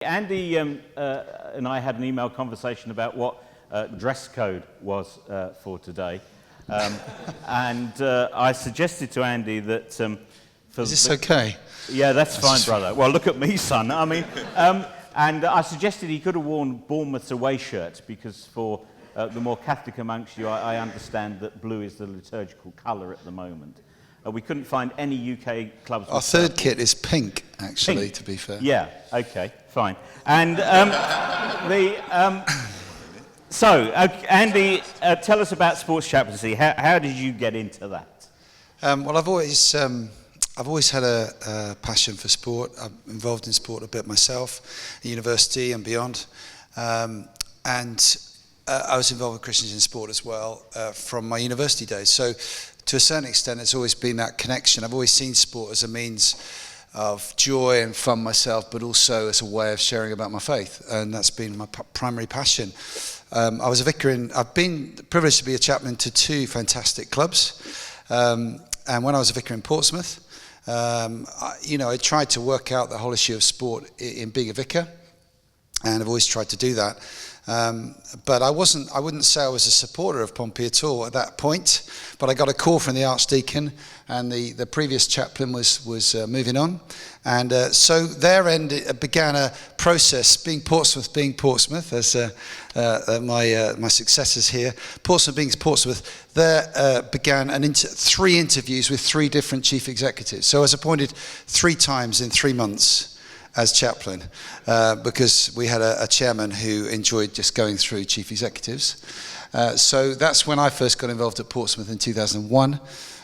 Andy and I had an email conversation about what dress code was for today. And I suggested to Andy that... Is this okay? Yeah, that's fine, brother. Well, look at me, son. I mean, and I suggested he could have worn Bournemouth's away shirt because for the more Catholic amongst you, I understand that blue is the liturgical colour at the moment. We couldn't find any UK clubs. Our third kit is pink, actually, pink. To be fair. Yeah, okay, fine. And Andy, tell us about sports chaplaincy. How did you get into that? Well, I've always had a passion for sport. I'm involved in sport a bit myself, at university and beyond. And I was involved with Christians in sport as well from my university days. So to a certain extent, it's always been that connection. I've always seen sport as a means of joy and fun myself, but also as a way of sharing about my faith. And that's been my primary passion. I was a vicar I've been privileged to be a chaplain to two fantastic clubs. And when I was a vicar in Portsmouth, I tried to work out the whole issue of sport in being a vicar. And I've always tried to do that. But I wouldn't say I was a supporter of Pompey at all at that point. But I got a call from the Archdeacon, and the previous chaplain was moving on. And so their end began a process, being Portsmouth, as my successors here, Portsmouth being Portsmouth, there began 3 interviews with 3 different chief executives. So I was appointed 3 times in 3 months as chaplain, because we had a chairman who enjoyed just going through chief executives. So that's when I first got involved at Portsmouth in 2001,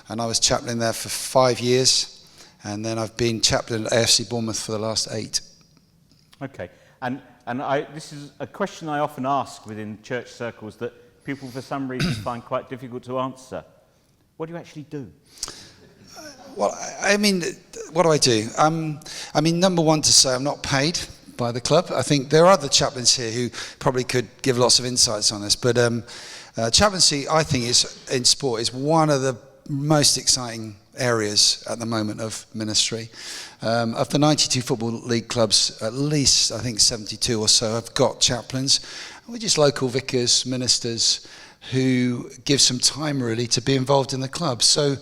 and I was chaplain there for 5 years, and then I've been chaplain at AFC Bournemouth for the last 8. Okay, and this is a question I often ask within church circles that people for some reason find quite difficult to answer. What do you actually do? Well, I mean, what do I do? I mean, number one, to say I'm not paid by the club. I think there are other chaplains here who probably could give lots of insights on this. But chaplaincy, I think, in sport is one of the most exciting areas at the moment of ministry. Of the 92 Football League clubs, at least, I think, 72 or so have got chaplains. We're just local vicars, ministers, who give some time, really, to be involved in the club. So...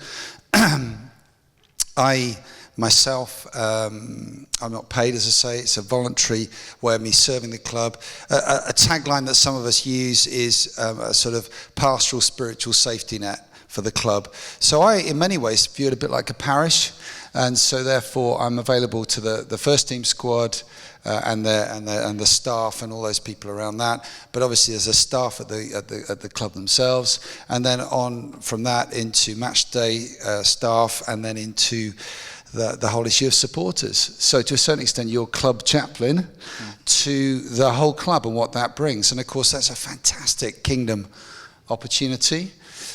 I myself, I'm not paid, as I say. It's a voluntary way of me serving the club. A tagline that some of us use is a sort of pastoral spiritual safety net for the club. So I, in many ways, view it a bit like a parish, and so therefore I'm available to the first team squad and the staff and all those people around that. But obviously, there's a staff at the club themselves, and then on from that into match day staff, and then into the whole issue of supporters. So to a certain extent, you're club chaplain to the whole club and what that brings. And of course, that's a fantastic kingdom opportunity.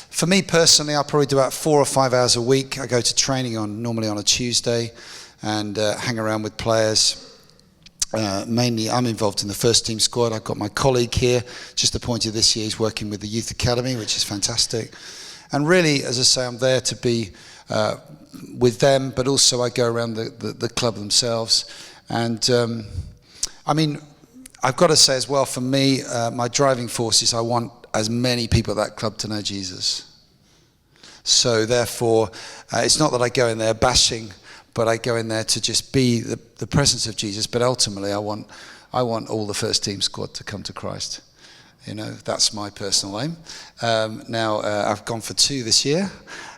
For me personally, I probably do about 4 or 5 hours a week. I go to training normally on a Tuesday, and hang around with players. Mainly, I'm involved in the first team squad. I've got my colleague here, just appointed this year. He's working with the youth academy, which is fantastic. And really, as I say, I'm there to be with them, but also I go around the club themselves. And I mean, I've got to say as well, for me, my driving force is I want as many people at that club to know Jesus. So therefore, it's not that I go in there bashing, but I go in there to just be the presence of Jesus. But ultimately, I want all the first team squad to come to Christ. You know, that's my personal aim. Now, I've gone for 2 this year,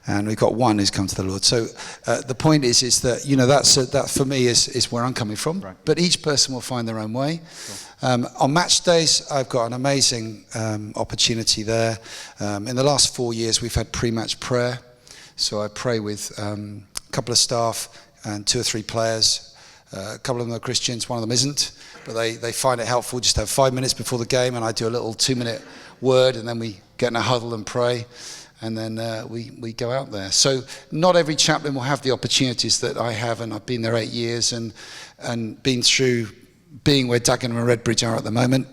and we've got 1 who's come to the Lord. So the point is that, you know, that for me is where I'm coming from. Right. But each person will find their own way. Sure. On match days, I've got an amazing opportunity there. In the last 4 years, we've had pre-match prayer. So I pray with a couple of staff and 2 or 3 players. A couple of them are Christians, one of them isn't, but they find it helpful just to have 5 minutes before the game, and I do a little 2-minute word, and then we get in a huddle and pray, and then we go out there. So not every chaplain will have the opportunities that I have, and I've been there 8 years and been through being where Dagenham and Redbridge are at the moment.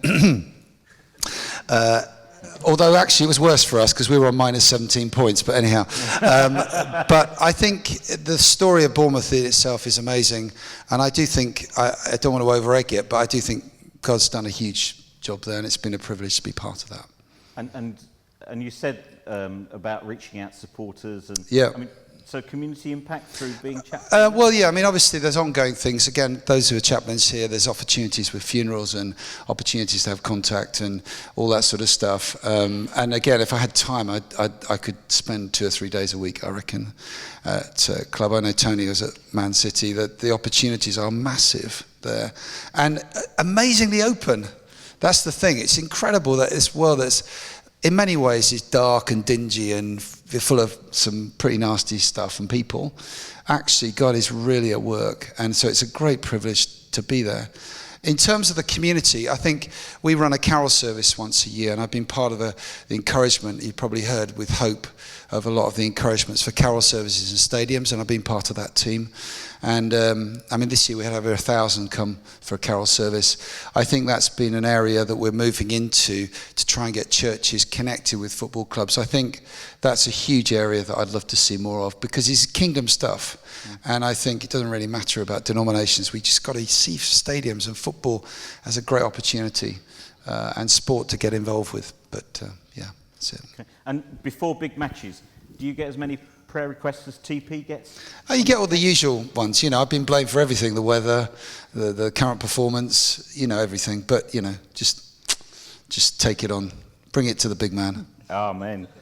Although actually it was worse for us because we were on minus 17 points, but anyhow. But I think the story of Bournemouth in itself is amazing, and I do think, I don't want to over-egg it, but I do think God's done a huge job there, and it's been a privilege to be part of that. And you said about reaching out to supporters, and yeah. I mean, so community impact through being chaplain? Well, yeah, I mean, obviously there's ongoing things. Again, those who are chaplains here, there's opportunities with funerals and opportunities to have contact and all that sort of stuff. And again, if I had time, I could spend 2 or 3 days a week, I reckon, at a club. I know Tony was at Man City, that the opportunities are massive there and amazingly open. That's the thing. It's incredible that this world that's, in many ways, is dark and dingy and full of some pretty nasty stuff and people. Actually, God is really at work, and so it's a great privilege to be there. In terms of the community, I think we run a carol service once a year, and I've been part of the encouragement, you probably heard with Hope, of a lot of the encouragements for carol services in stadiums, and I've been part of that team. And I mean, this year we had over 1,000 come for a carol service. I think that's been an area that we're moving into to try and get churches connected with football clubs. I think that's a huge area that I'd love to see more of, because it's kingdom stuff. And I think it doesn't really matter about denominations. We just got to see stadiums and football as a great opportunity and sport to get involved with. But yeah, that's it. Okay. And before big matches, do you get as many prayer requests as TP gets? Oh, you get all the usual ones. You know, I've been blamed for everything: the weather, the current performance, you know, everything. But you know, just take it on, bring it to the big man. Amen.